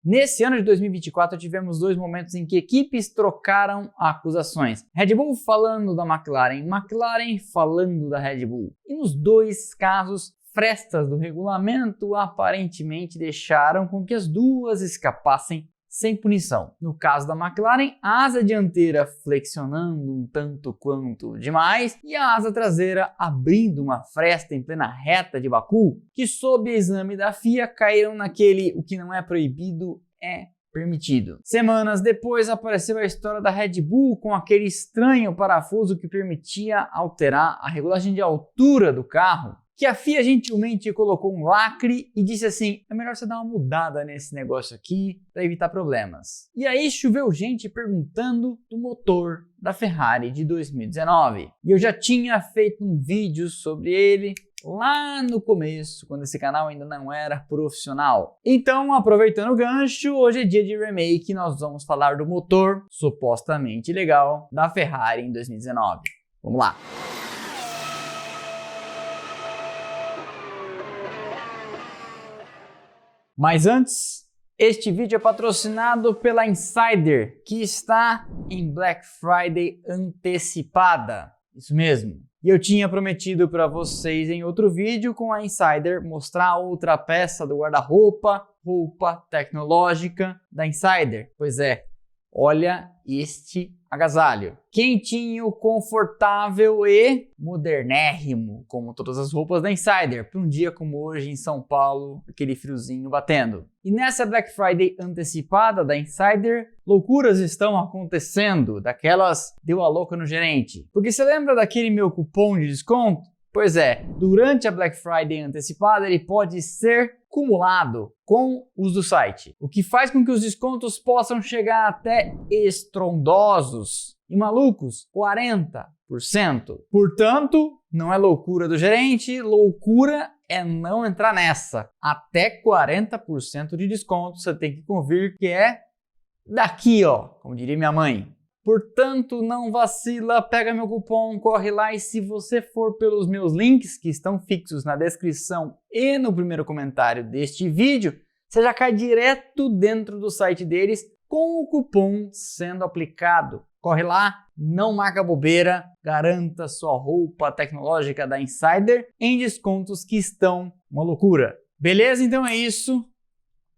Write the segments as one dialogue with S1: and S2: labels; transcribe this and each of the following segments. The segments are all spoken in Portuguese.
S1: Nesse ano de 2024 tivemos dois momentos em que equipes trocaram acusações. Red Bull falando da McLaren, McLaren falando da Red Bull. E nos dois casos, frestas do regulamento aparentemente deixaram com que as duas escapassem sem punição. No caso da McLaren, a asa dianteira flexionando um tanto quanto demais e a asa traseira abrindo uma fresta em plena reta de Baku, que sob exame da FIA caíram naquele o que não é proibido é permitido. Semanas depois apareceu a história da Red Bull com aquele estranho parafuso que permitia alterar a regulagem de altura do carro, que a FIA gentilmente colocou um lacre e disse assim, é melhor você dar uma mudada nesse negócio aqui para evitar problemas. E aí choveu gente perguntando do motor da Ferrari de 2019. E eu já tinha feito um vídeo sobre ele lá no começo, quando esse canal ainda não era profissional. Então, aproveitando o gancho, hoje é dia de remake, nós vamos falar do motor supostamente legal da Ferrari em 2019. Vamos lá! Mas antes, este vídeo é patrocinado pela Insider, que está em Black Friday antecipada. Isso mesmo. E eu tinha prometido para vocês em outro vídeo com a Insider mostrar outra peça do guarda-roupa, roupa tecnológica da Insider. Pois é, olha este agasalho. Quentinho, confortável e modernérrimo, como todas as roupas da Insider, para um dia como hoje em São Paulo, aquele friozinho batendo. E nessa Black Friday antecipada da Insider, loucuras estão acontecendo, daquelas deu a louca no gerente. Porque você lembra daquele meu cupom de desconto? Pois é, durante a Black Friday antecipada ele pode ser cumulado com os do site, o que faz com que os descontos possam chegar até estrondosos e malucos 40%. Portanto, não é loucura do gerente, loucura é não entrar nessa. Até 40% de desconto você tem que convir que é daqui, ó, como diria minha mãe. Portanto, não vacila, pega meu cupom, corre lá e se você for pelos meus links que estão fixos na descrição e no primeiro comentário deste vídeo, você já cai direto dentro do site deles com o cupom sendo aplicado. Corre lá, não marca bobeira, garanta sua roupa tecnológica da Insider em descontos que estão uma loucura. Beleza? Então é isso.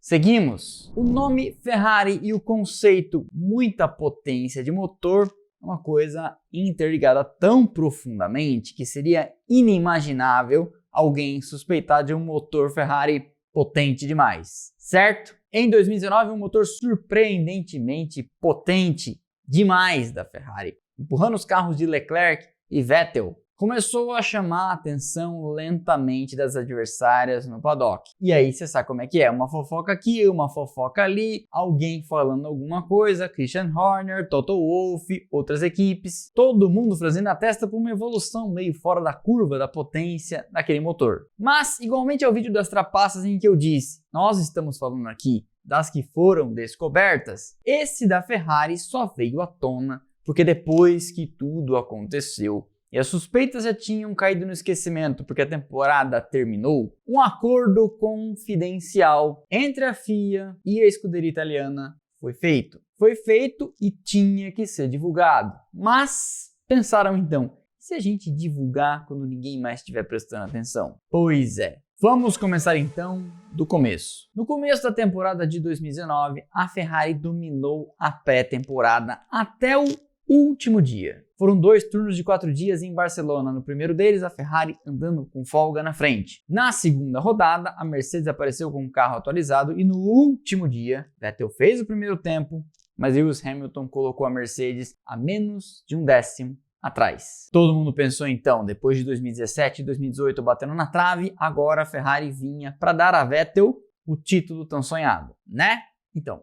S1: Seguimos. O nome Ferrari e o conceito muita potência de motor é uma coisa interligada tão profundamente que seria inimaginável alguém suspeitar de um motor Ferrari potente demais, certo? Em 2019, um motor surpreendentemente potente demais da Ferrari, empurrando os carros de Leclerc e Vettel, começou a chamar a atenção lentamente das adversárias no paddock. E aí você sabe como é que é, uma fofoca aqui, uma fofoca ali, alguém falando alguma coisa, Christian Horner, Toto Wolff, outras equipes, todo mundo franzindo a testa por uma evolução meio fora da curva da potência daquele motor. Mas, igualmente ao vídeo das trapaças em que eu disse, nós estamos falando aqui das que foram descobertas, esse da Ferrari só veio à tona porque depois que tudo aconteceu, e as suspeitas já tinham caído no esquecimento porque a temporada terminou, um acordo confidencial entre a FIA e a escuderia italiana foi feito. Foi feito e tinha que ser divulgado. Mas pensaram então, e se a gente divulgar quando ninguém mais estiver prestando atenção? Pois é. Vamos começar então do começo. No começo da temporada de 2019, a Ferrari dominou a pré-temporada até o último dia. Foram 2 turnos de 4 dias em Barcelona. No primeiro deles, a Ferrari andando com folga na frente. Na segunda rodada, a Mercedes apareceu com um carro atualizado e no último dia, Vettel fez o primeiro tempo, mas Lewis Hamilton colocou a Mercedes a menos de um décimo atrás. Todo mundo pensou então, depois de 2017 e 2018 batendo na trave, agora a Ferrari vinha para dar a Vettel o título tão sonhado, né? Então,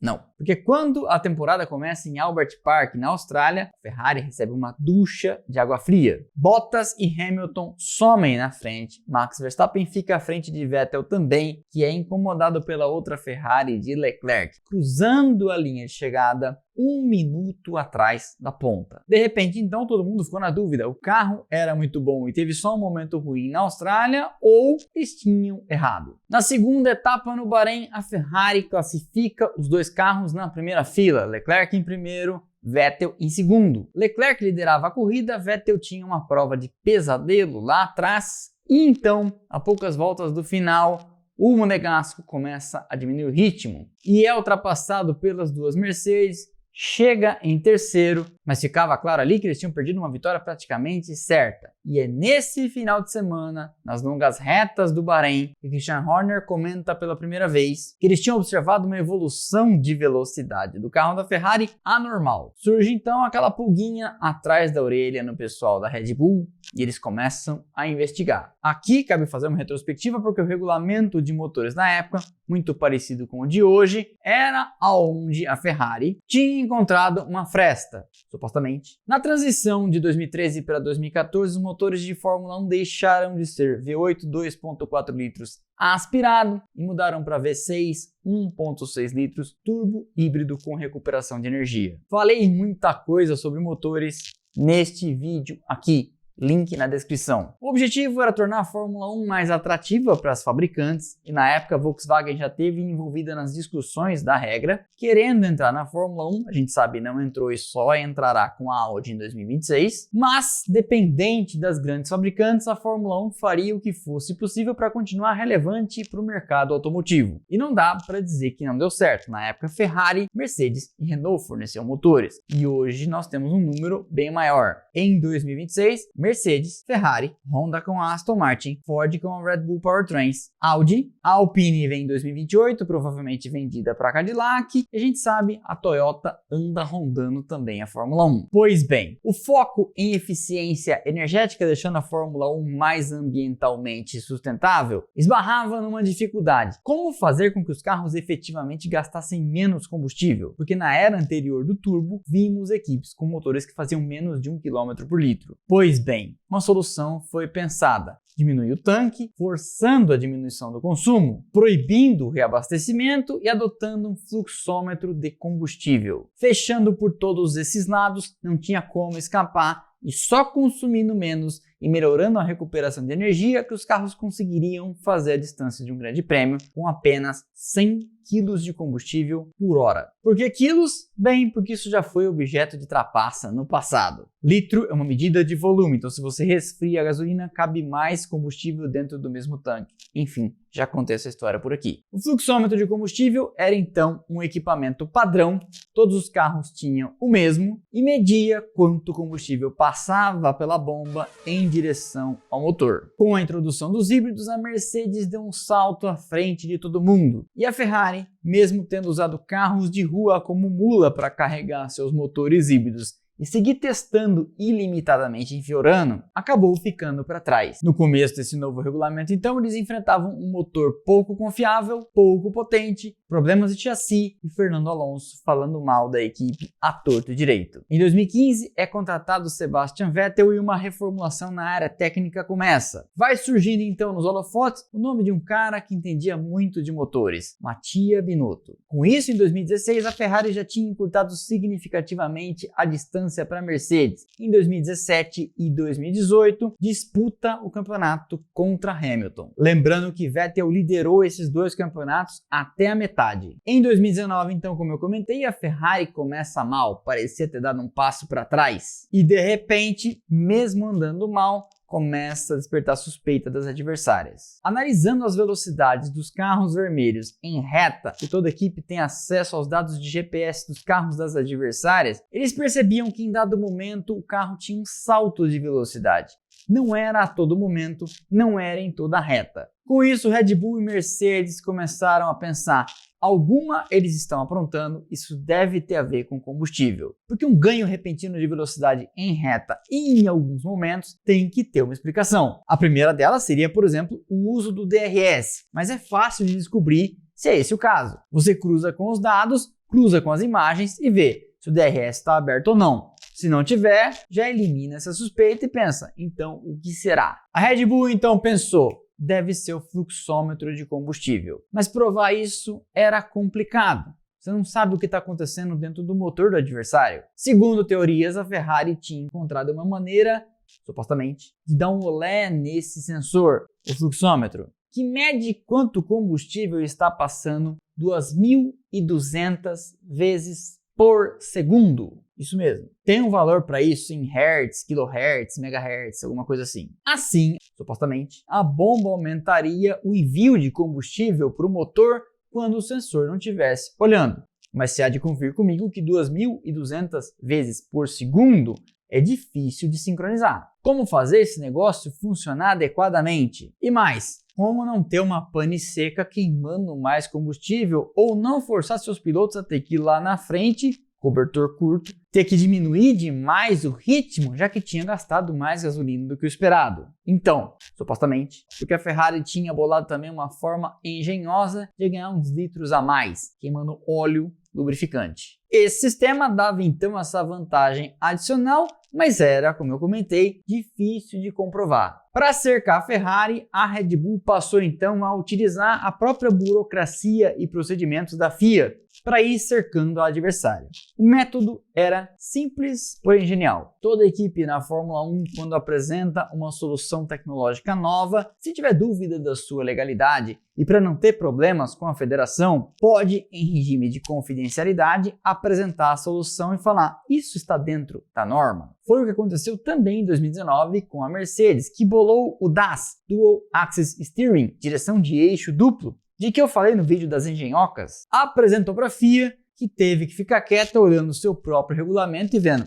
S1: Não, porque quando a temporada começa em Albert Park, na Austrália, a Ferrari recebe uma ducha de água fria. Bottas e Hamilton somem na frente, Max Verstappen fica à frente de Vettel também, que é incomodado pela outra Ferrari de Leclerc, cruzando a linha de chegada 1 minuto atrás da ponta. De repente, então, todo mundo ficou na dúvida, o carro era muito bom e teve só um momento ruim na Austrália ou eles tinham errado. Na segunda etapa no Bahrein, a Ferrari classifica os dois carros na primeira fila, Leclerc em primeiro, Vettel em segundo. Leclerc liderava a corrida, Vettel tinha uma prova de pesadelo lá atrás e então, a poucas voltas do final, o monegasco começa a diminuir o ritmo e é ultrapassado pelas duas Mercedes, chega em terceiro, mas ficava claro ali que eles tinham perdido uma vitória praticamente certa. E é nesse final de semana, nas longas retas do Bahrein, que Christian Horner comenta pela primeira vez que eles tinham observado uma evolução de velocidade do carro da Ferrari anormal. Surge então aquela pulguinha atrás da orelha no pessoal da Red Bull e eles começam a investigar. Aqui cabe fazer uma retrospectiva porque o regulamento de motores na época, muito parecido com o de hoje, era aonde a Ferrari tinha encontrado uma fresta, supostamente. Na transição de 2013 para 2014, os motores de Fórmula 1 deixaram de ser V8 2.4 litros aspirado e mudaram para V6 1.6 litros turbo híbrido com recuperação de energia. Falei muita coisa sobre motores neste vídeo aqui. Link na descrição. O objetivo era tornar a Fórmula 1 mais atrativa para as fabricantes e na época a Volkswagen já esteve envolvida nas discussões da regra, querendo entrar na Fórmula 1, a gente sabe não entrou e só entrará com a Audi em 2026, mas dependente das grandes fabricantes, a Fórmula 1 faria o que fosse possível para continuar relevante para o mercado automotivo. E não dá para dizer que não deu certo, na época Ferrari, Mercedes e Renault forneciam motores e hoje nós temos um número bem maior. Em 2026, Mercedes, Ferrari, Honda com a Aston Martin, Ford com a Red Bull Powertrains, Audi, a Alpine vem em 2028, provavelmente vendida para Cadillac, e a gente sabe, a Toyota anda rondando também a Fórmula 1. Pois bem, o foco em eficiência energética, deixando a Fórmula 1 mais ambientalmente sustentável, esbarrava numa dificuldade. Como fazer com que os carros efetivamente gastassem menos combustível? Porque na era anterior do turbo, vimos equipes com motores que faziam menos de 1 km por litro. Pois bem, uma solução foi pensada. Diminuir o tanque, forçando a diminuição do consumo, proibindo o reabastecimento e adotando um fluxômetro de combustível. Fechando por todos esses lados, não tinha como escapar e só consumindo menos e melhorando a recuperação de energia que os carros conseguiriam fazer a distância de um grande prêmio com apenas 100 kg de combustível por hora. Por que quilos? Bem, porque isso já foi objeto de trapaça no passado. Litro é uma medida de volume, então se você resfria a gasolina, cabe mais combustível dentro do mesmo tanque. Enfim, já contei essa história por aqui. O fluxômetro de combustível era então um equipamento padrão, todos os carros tinham o mesmo e media quanto combustível passava pela bomba em direção ao motor. Com a introdução dos híbridos, a Mercedes deu um salto à frente de todo mundo e a Ferrari, mesmo tendo usado carros de rua como mula para carregar seus motores híbridos e seguir testando ilimitadamente em Fiorano, acabou ficando para trás. No começo desse novo regulamento, então, eles enfrentavam um motor pouco confiável, pouco potente, problemas de chassi e Fernando Alonso falando mal da equipe à torto e direito. Em 2015, é contratado Sebastian Vettel e uma reformulação na área técnica começa. Vai surgindo então nos holofotes o nome de um cara que entendia muito de motores, Mattia Binotto. Com isso, em 2016, a Ferrari já tinha encurtado significativamente a distância para a Mercedes. Em 2017 e 2018, disputa o campeonato contra Hamilton. Lembrando que Vettel liderou esses dois campeonatos até a metade. Em 2019, então, como eu comentei, a Ferrari começa mal, parecia ter dado um passo para trás. E de repente, mesmo andando mal, começa a despertar suspeita das adversárias. Analisando as velocidades dos carros vermelhos em reta, e toda a equipe tem acesso aos dados de GPS dos carros das adversárias, eles percebiam que em dado momento o carro tinha um salto de velocidade. Não era a todo momento, não era em toda a reta. Com isso, Red Bull e Mercedes começaram a pensar: alguma eles estão aprontando, isso deve ter a ver com combustível. Porque um ganho repentino de velocidade em reta e em alguns momentos tem que ter uma explicação. A primeira delas seria, por exemplo, o uso do DRS, mas é fácil de descobrir se é esse o caso. Você cruza com os dados, cruza com as imagens e vê se o DRS está aberto ou não. Se não tiver, já elimina essa suspeita e pensa, então o que será? A Red Bull então pensou, deve ser o fluxômetro de combustível. Mas provar isso era complicado. Você não sabe o que está acontecendo dentro do motor do adversário. Segundo teorias, a Ferrari tinha encontrado uma maneira, supostamente, de dar um olé nesse sensor, o fluxômetro, que mede quanto combustível está passando 2.200 vezes por segundo. Isso mesmo. Tem um valor para isso em hertz, kilohertz, megahertz, alguma coisa assim. Assim, supostamente, a bomba aumentaria o envio de combustível para o motor quando o sensor não estivesse olhando. Mas você há de convir comigo que 2.200 vezes por segundo é difícil de sincronizar. Como fazer esse negócio funcionar adequadamente? E mais, como não ter uma pane seca queimando mais combustível ou não forçar seus pilotos a ter que ir lá na frente, cobertor curto, ter que diminuir demais o ritmo, já que tinha gastado mais gasolina do que o esperado. Então, supostamente, porque a Ferrari tinha bolado também uma forma engenhosa de ganhar uns litros a mais, queimando óleo lubrificante. Esse sistema dava então essa vantagem adicional, mas era, como eu comentei, difícil de comprovar. Para cercar a Ferrari, a Red Bull passou então a utilizar a própria burocracia e procedimentos da FIA para ir cercando o adversário. O método era simples, porém genial. Toda equipe na Fórmula 1, quando apresenta uma solução tecnológica nova, se tiver dúvida da sua legalidade e para não ter problemas com a federação, pode, em regime de confidencialidade, apresentar a solução e falar: isso está dentro da norma. Foi o que aconteceu também em 2019 com a Mercedes, que bolou o DAS, Dual Axis Steering, direção de eixo duplo, de que eu falei no vídeo das engenhocas. Apresentou para a FIA, que teve que ficar quieta olhando o seu próprio regulamento e vendo,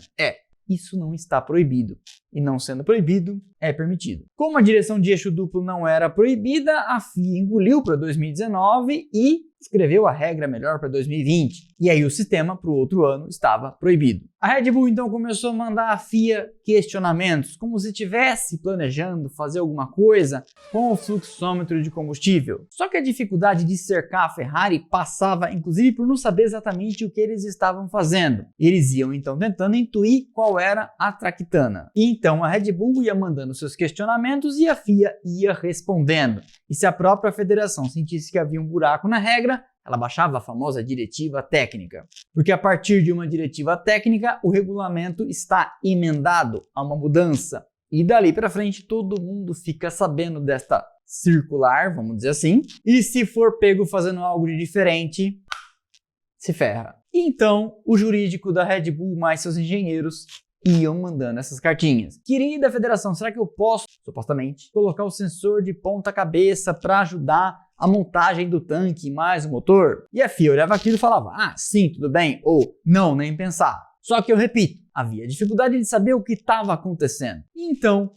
S1: isso não está proibido. E não sendo proibido, é permitido. Como a direção de eixo duplo não era proibida, a FIA engoliu para 2019 e escreveu a regra melhor para 2020. E aí o sistema para o outro ano estava proibido. A Red Bull então começou a mandar à FIA questionamentos, como se estivesse planejando fazer alguma coisa com o fluxômetro de combustível. Só que a dificuldade de cercar a Ferrari passava inclusive por não saber exatamente o que eles estavam fazendo. Eles iam então tentando intuir qual era a traquitana. E então a Red Bull ia mandando seus questionamentos e a FIA ia respondendo. E se a própria federação sentisse que havia um buraco na regra, ela baixava a famosa diretiva técnica. Porque a partir de uma diretiva técnica, o regulamento está emendado a uma mudança. E dali para frente todo mundo fica sabendo desta circular, vamos dizer assim. E se for pego fazendo algo de diferente, se ferra. E então o jurídico da Red Bull mais seus engenheiros iam mandando essas cartinhas. Querida federação, será que eu posso, supostamente, colocar o sensor de ponta cabeça para ajudar a montagem do tanque mais o motor? E a FIA olhava aquilo e falava, sim, tudo bem, ou não, nem pensar. Só que eu repito, havia dificuldade de saber o que estava acontecendo. Então,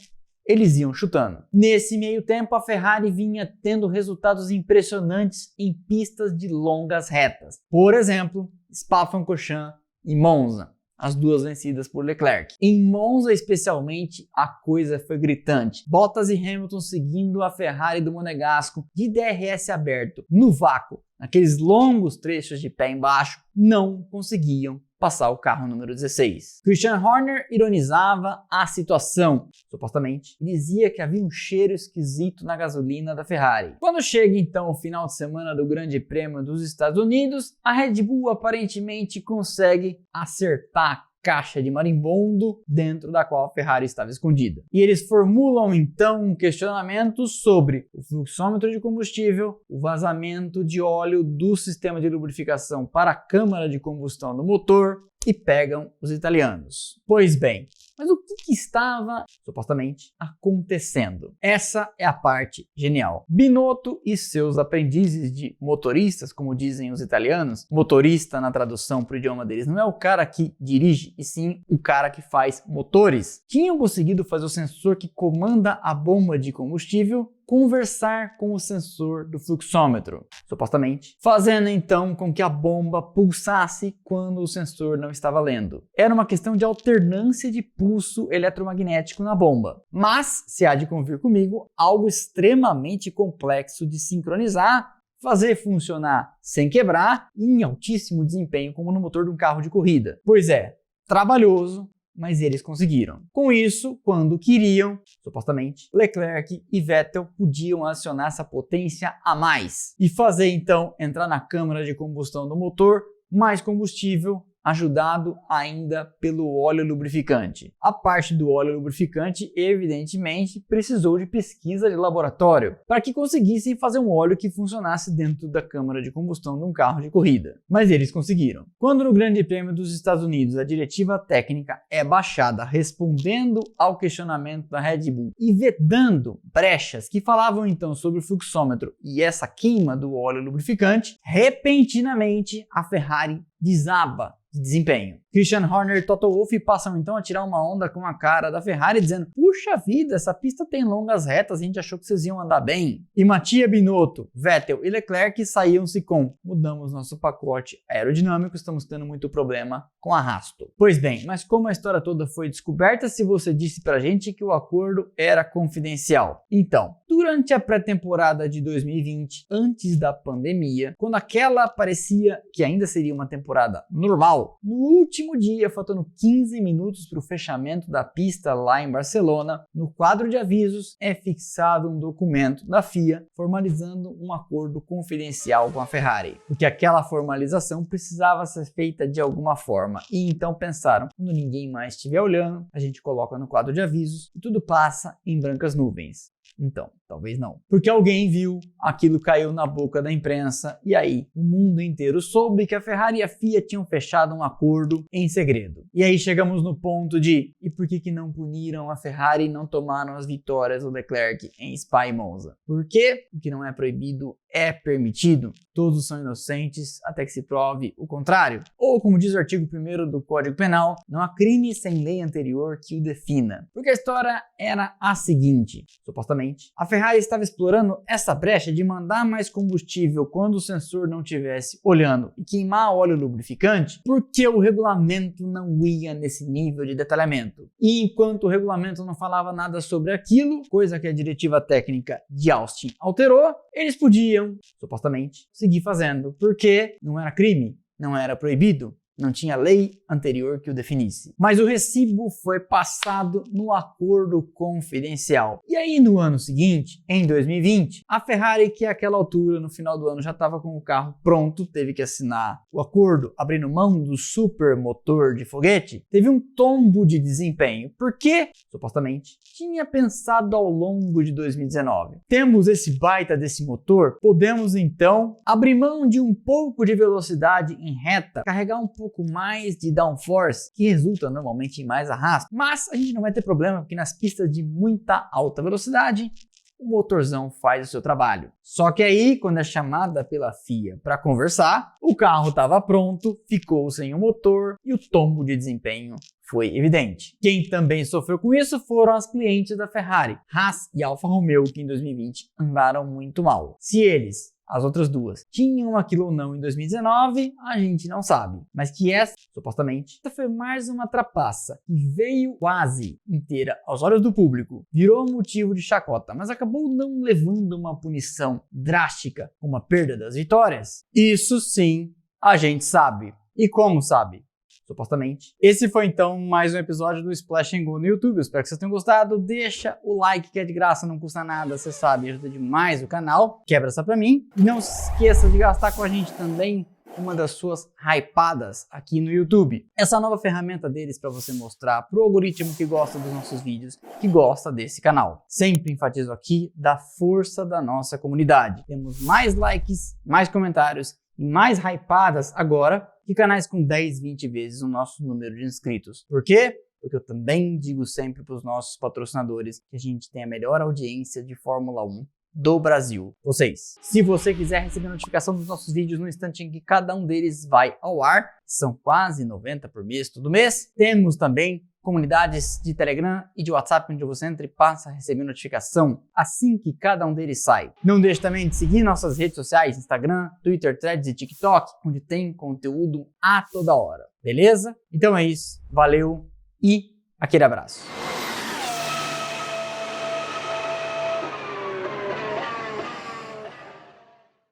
S1: eles iam chutando. Nesse meio tempo, a Ferrari vinha tendo resultados impressionantes em pistas de longas retas. Por exemplo, Spa-Francorchamps e Monza. As duas vencidas por Leclerc. Em Monza, especialmente, a coisa foi gritante. Bottas e Hamilton seguindo a Ferrari do Monegasco de DRS aberto, no vácuo, naqueles longos trechos de pé embaixo, não conseguiam passar o carro número 16. Christian Horner ironizava a situação. Supostamente, dizia que havia um cheiro esquisito na gasolina da Ferrari. Quando chega então o final de semana do Grande Prêmio dos Estados Unidos, a Red Bull aparentemente consegue acertar a caixa de marimbondo dentro da qual a Ferrari estava escondida. E eles formulam então um questionamento sobre o fluxômetro de combustível, o vazamento de óleo do sistema de lubrificação para a câmara de combustão do motor e pegam os italianos. Pois bem, mas o que estava, supostamente, acontecendo? Essa é a parte genial. Binotto e seus aprendizes de motoristas, como dizem os italianos, motorista na tradução para o idioma deles não é o cara que dirige, e sim o cara que faz motores, tinham conseguido fazer o sensor que comanda a bomba de combustível conversar com o sensor do fluxômetro, supostamente, fazendo então com que a bomba pulsasse quando o sensor não estava lendo. Era uma questão de alternância de pulso eletromagnético na bomba. Mas, se há de convir comigo, algo extremamente complexo de sincronizar, fazer funcionar sem quebrar e em altíssimo desempenho como no motor de um carro de corrida. Pois é, trabalhoso, mas eles conseguiram. Com isso, quando queriam, supostamente, Leclerc e Vettel podiam acionar essa potência a mais e fazer então entrar na câmara de combustão do motor mais combustível, ajudado ainda pelo óleo lubrificante. A parte do óleo lubrificante, evidentemente, precisou de pesquisa de laboratório para que conseguissem fazer um óleo que funcionasse dentro da câmara de combustão de um carro de corrida. Mas eles conseguiram. Quando no Grande Prêmio dos Estados Unidos a diretiva técnica é baixada respondendo ao questionamento da Red Bull e vedando brechas que falavam então sobre o fluxômetro e essa queima do óleo lubrificante, repentinamente a Ferrari desaba de desempenho. Christian Horner e Toto Wolff passam então a tirar uma onda com a cara da Ferrari dizendo: puxa vida, essa pista tem longas retas, a gente achou que vocês iam andar bem. E Mattia Binotto, Vettel e Leclerc saíam-se com: mudamos nosso pacote aerodinâmico, estamos tendo muito problema com arrasto. Pois bem, mas como a história toda foi descoberta se você disse pra gente que o acordo era confidencial? Então, durante a pré-temporada de 2020, antes da pandemia, quando aquela parecia que ainda seria uma temporada normal, no último dia, faltando 15 minutos para o fechamento da pista lá em Barcelona, no quadro de avisos é fixado um documento da FIA formalizando um acordo confidencial com a Ferrari, porque aquela formalização precisava ser feita de alguma forma, e então pensaram: quando ninguém mais estiver olhando, a gente coloca no quadro de avisos e tudo passa em brancas nuvens. Então, talvez não. Porque alguém viu, aquilo caiu na boca da imprensa e aí o mundo inteiro soube que a Ferrari e a FIA tinham fechado um acordo em segredo. E aí chegamos no ponto de: e por que não puniram a Ferrari e não tomaram as vitórias do Leclerc em Spa e Monza? Por quê? O que não é proibido é permitido. Todos são inocentes até que se prove o contrário. Ou, como diz o artigo 1º do Código Penal, não há crime sem lei anterior que o defina. Porque a história era a seguinte: supostamente, a Ferrari estava explorando essa brecha de mandar mais combustível quando o sensor não estivesse olhando e queimar óleo lubrificante, porque o regulamento não ia nesse nível de detalhamento. E enquanto o regulamento não falava nada sobre aquilo, coisa que a diretiva técnica de Austin alterou, eles podiam, supostamente, seguir fazendo, porque não era crime, não era proibido. Não tinha lei anterior que o definisse. Mas o recibo foi passado no acordo confidencial. E aí no ano seguinte, em 2020, a Ferrari, que àquela altura, no final do ano, já estava com o carro pronto, teve que assinar o acordo abrindo mão do super motor de foguete, teve um tombo de desempenho, porque, supostamente, tinha pensado ao longo de 2019. Temos esse baita desse motor, podemos então abrir mão de um pouco de velocidade em reta, carregar um pouco mais de downforce, que resulta normalmente em mais arrasto, mas a gente não vai ter problema porque nas pistas de muita alta velocidade o motorzão faz o seu trabalho. Só que aí, quando é chamada pela FIA para conversar, o carro estava pronto, ficou sem o motor e o tombo de desempenho foi evidente. Quem também sofreu com isso foram as clientes da Ferrari, Haas e Alfa Romeo, que em 2020 andaram muito mal. Se eles, as outras duas, tinham aquilo ou não em 2019, a gente não sabe. Mas que essa, supostamente, foi mais uma trapaça que veio quase inteira aos olhos do público, virou motivo de chacota, mas acabou não levando uma punição drástica, como a perda das vitórias. Isso sim, a gente sabe. E como sabe? Supostamente. Esse foi então mais um episódio do Splash & Go no YouTube. Eu espero que vocês tenham gostado. Deixa o like que é de graça, não custa nada, você sabe, ajuda demais o canal. Quebra essa pra mim. E não se esqueça de gastar com a gente também uma das suas hypadas aqui no YouTube. Essa nova ferramenta deles para você mostrar pro algoritmo que gosta dos nossos vídeos, que gosta desse canal. Sempre enfatizo aqui da força da nossa comunidade. Temos mais likes, mais comentários e mais hypadas agora que canais com 10, 20 vezes o nosso número de inscritos. Por quê? Porque eu também digo sempre para os nossos patrocinadores que a gente tem a melhor audiência de Fórmula 1 do Brasil. Vocês, se você quiser receber notificação dos nossos vídeos no instante em que cada um deles vai ao ar, são quase 90 por mês, todo mês, temos também comunidades de Telegram e de WhatsApp onde você entra e passa a receber notificação assim que cada um deles sai. Não deixe também de seguir nossas redes sociais, Instagram, Twitter, Threads e TikTok, onde tem conteúdo a toda hora, beleza? Então é isso, valeu e aquele abraço.